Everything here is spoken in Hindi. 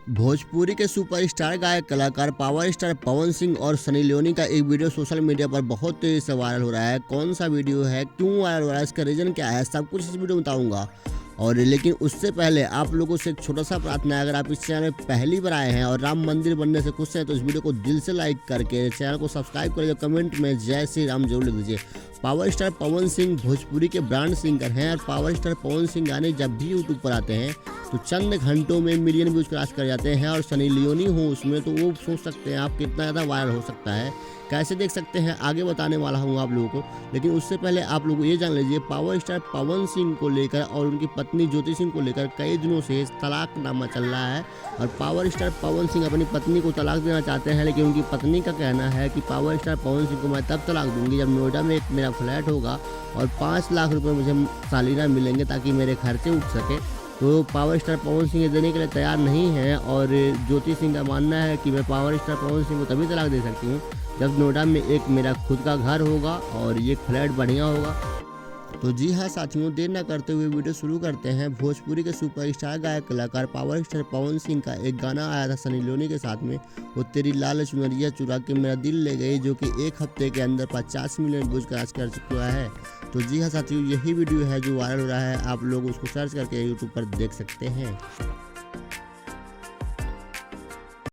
भोजपुरी के सुपरस्टार गायक कलाकार पावर स्टार पवन सिंह और सनी लियोनी का एक वीडियो सोशल मीडिया पर बहुत तेजी से वायरल हो रहा है। कौन सा वीडियो है, क्यों वायरल हो रहा है, इसका रीजन क्या है, सब कुछ इस वीडियो में बताऊंगा। और लेकिन उससे पहले आप लोगों से एक छोटा सा प्रार्थना है, अगर आप इस चैनल में पहली बार आए हैं और राम मंदिर बनने से खुश हैं तो इस वीडियो को दिल से लाइक करके चैनल को सब्सक्राइब करें। कमेंट में जय श्री राम जरूर लिख दीजिए। पावर स्टार पवन सिंह भोजपुरी के ब्रांड सिंगर हैं और पावर स्टार पवन सिंह गाने जब भी यूट्यूब पर आते हैं तो चंद घंटों में मिलियन व्यूज क्रॉस कर जाते हैं। और सनी लियोनी हो उसमें तो वो सोच सकते हैं आप कितना ज़्यादा वायरल हो सकता है, कैसे देख सकते हैं आगे बताने वाला हूँ आप लोगों को। लेकिन उससे पहले आप लोग ये जान लीजिए, पावर स्टार पवन सिंह को लेकर और उनकी पत्नी ज्योति सिंह को लेकर कई दिनों से तलाकनामा चल रहा है। और पावर स्टार पवन सिंह अपनी पत्नी को तलाक देना चाहते हैं, लेकिन उनकी पत्नी का कहना है कि पावर स्टार पवन सिंह को मैं तब तलाक दूंगी जब नोएडा में एक मेरा फ्लैट होगा और 5 लाख रुपए मुझे सालाना मिलेंगे ताकि मेरे खर्चे उठ सके। तो पावर स्टार पवन सिंह देने के लिए तैयार नहीं है और ज्योति सिंह का मानना है कि मैं पावर स्टार पवन सिंह को तभी तलाक दे सकती हूँ जब नोएडा में एक मेरा खुद का घर होगा और ये फ्लैट बढ़िया होगा। तो जी हाँ साथियों, देर न करते हुए वीडियो शुरू करते हैं। भोजपुरी के सुपरस्टार गायक कलाकार पावर स्टार पवन सिंह का एक गाना आया था सनी लियोनी के साथ में, वो तेरी लाल चुनरिया चुरा के मेरा दिल ले गई, जो कि एक हफ्ते के अंदर 50 मिलियन व्यूज क्रॉस कर चुका है। तो जी हाँ साथियों, यही वीडियो है जो वायरल हो रहा है, आप लोग उसको सर्च करके यूट्यूब पर देख सकते हैं।